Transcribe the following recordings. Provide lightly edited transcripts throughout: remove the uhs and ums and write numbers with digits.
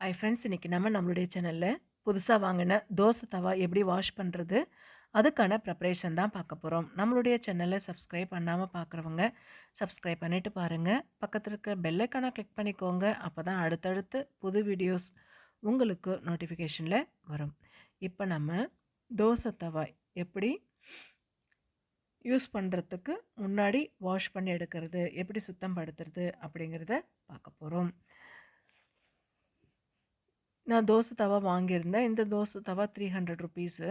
Hi friends, இன்னைக்கு நம்மளுடைய சேனல்ல புதுசா வாங்கின தோசை தவா எப்படி வாஷ் பண்ணுறது, அதுக்கான ப்ரிப்பரேஷன் தான் பார்க்க போகிறோம். நம்மளுடைய சேனலை சப்ஸ்கிரைப் பண்ணாமல் பார்க்குறவங்க சப்ஸ்கிரைப் பண்ணிவிட்டு பாருங்கள். பக்கத்தில் இருக்கிற பெல் ஐக்கானை கிளிக் பண்ணிக்கோங்க. அப்போ தான் அடுத்தடுத்து புது வீடியோஸ் உங்களுக்கு நோட்டிஃபிகேஷனில் வரும். இப்போ நம்ம தோசை தவா எப்படி யூஸ் பண்ணுறதுக்கு முன்னாடி வாஷ் பண்ணி எடுக்கிறது, எப்படி சுத்தம் படுத்துறது அப்படிங்கிறத பார்க்க போகிறோம். நான் தோசை தவா வாங்கியிருந்தேன். இந்த தோசை தவா 300 ருபீஸு.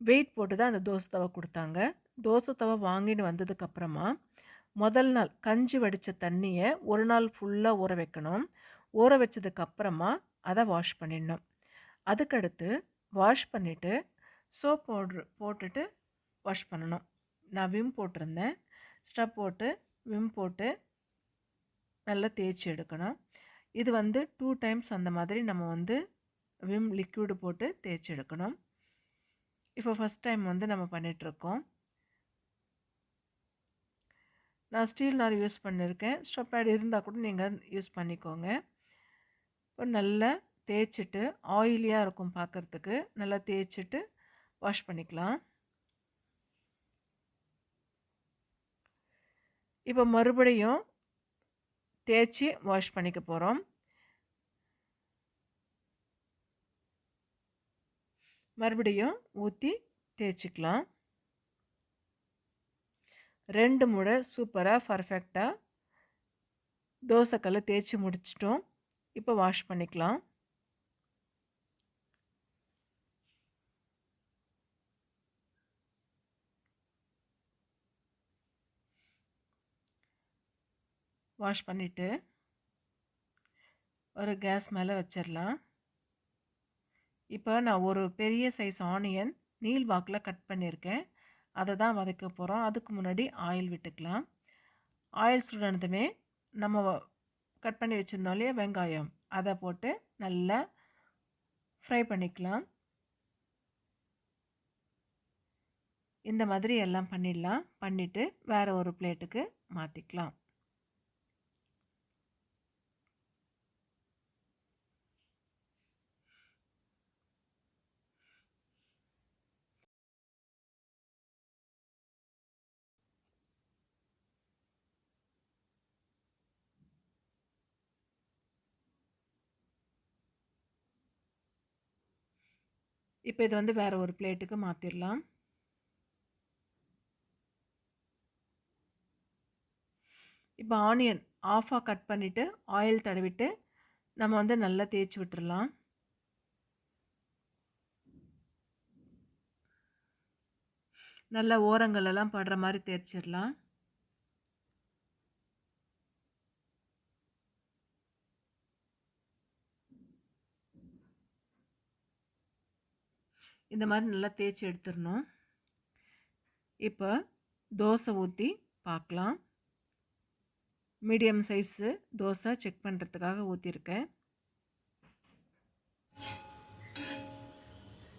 வெயிட் போட்டு தான் அந்த தோசை தவா கொடுத்தாங்க. தோசை தவா வாங்கின்னு வந்ததுக்கப்புறமா முதல் நாள் கஞ்சி வடித்த தண்ணியை ஒரு நாள் ஃபுல்லாக ஊற வைக்கணும். ஊற வச்சதுக்கப்புறமா அதை வாஷ் பண்ணிடணும். அதுக்கடுத்து வாஷ் பண்ணிவிட்டு சோப் பவுட்ரு போட்டுட்டு வாஷ் பண்ணணும். நான் விம் போட்டிருந்தேன். ஸ்டவ் போட்டு விம் போட்டு நல்லா தேய்ச்சி எடுக்கணும். இது 2 டைம்ஸ் அந்த மாதிரி நம்ம விம் லிக்விடு போட்டு தேய்ச்சி எடுக்கணும். இப்போ ஃபஸ்ட் டைம் நம்ம பண்ணிகிட்ருக்கோம். நான் ஸ்டீல் நார் யூஸ் பண்ணியிருக்கேன். ஸ்டவ் பேட் இருந்தால் கூட நீங்கள் யூஸ் பண்ணிக்கோங்க. இப்போ நல்லா தேய்ச்சிட்டு ஆயிலியாக இருக்கும் பார்க்குறதுக்கு. நல்லா தேய்ச்சிட்டு வாஷ் பண்ணிக்கலாம். இப்போ மறுபடியும் தேய்ச்சி வாஷ் பண்ணிக்க போகிறோம். மறுபடியும் ஊற்றி தேய்ச்சிக்கலாம். 2 முறை சூப்பராக பர்ஃபெக்டாக தோசைக்கல்லை தேய்ச்சி முடிச்சிட்டோம். இப்போ வாஷ் பண்ணிக்கலாம். வாஷ் பண்ணிவிட்டு ஒரு கேஸ் மேலே வச்சிடலாம். இப்போ நான் ஒரு பெரிய சைஸ் ஆனியன் நீள் வாக்கில் கட் பண்ணியிருக்கேன். அதை தான் வதக்க போகிறோம். அதுக்கு முன்னாடி ஆயில் விட்டுக்கலாம். ஆயில் சுடுனதுமே நம்ம கட் பண்ணி வச்சுருந்தோம் இல்லையா வெங்காயம், அதை போட்டு நல்லா ஃப்ரை பண்ணிக்கலாம். இந்த மாதிரி எல்லாம் பண்ணிடலாம். பண்ணிவிட்டு வேறு ஒரு பிளேட்டுக்கு மாற்றிக்கலாம். இப்போ இது வேறு ஒரு பிளேட்டுக்கு மாற்றிடலாம். இப்போ ஆனியன் ஆஃபாக கட் பண்ணிவிட்டு ஆயில் தடவிட்டு நம்ம நல்லா தேய்ச்சி விட்டுறலாம். நல்லா ஓரங்களெல்லாம் படுற மாதிரி தேய்ச்சிடலாம். இந்த மாதிரி நல்லா தேய்ச்சி எடுத்துடணும். இப்போ தோசை ஊற்றி பார்க்கலாம். மீடியம் சைஸு தோசை செக் பண்ணுறதுக்காக ஊற்றிருக்கேன்.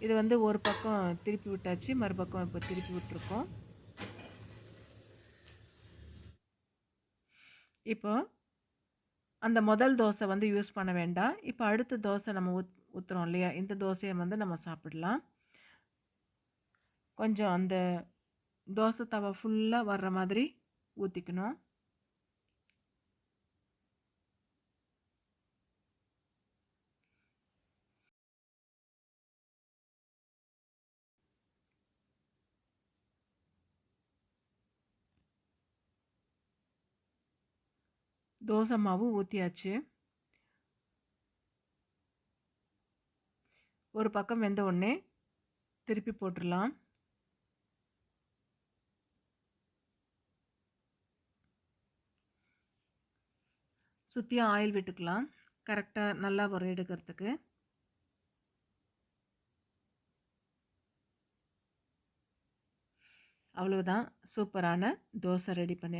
இது ஒரு பக்கம் திருப்பி விட்டாச்சு, மறுபக்கம் இப்போ திருப்பி விட்டுருக்கோம். இப்போ அந்த முதல் தோசை யூஸ் பண்ண வேண்டாம். இப்போ அடுத்த தோசை நம்ம ஊற்றுறோம் இல்லையா, இந்த தோசையை நம்ம சாப்பிடலாம். கொஞ்சம் அந்த தோசை தவா ஃபுல்லாக வர்ற மாதிரி ஊற்றிக்கணும். தோசை மாவு ஊற்றியாச்சு. ஒரு பக்கம் வெந்த உடனே திருப்பி போட்டுடலாம். சுற்றியும் ஆயில் விட்டுக்கலாம். கரெக்டாக நல்லா வரும் எடுக்கிறதுக்கு. அவ்வளவுதான், சூப்பரான தோசை ரெடி பண்ணி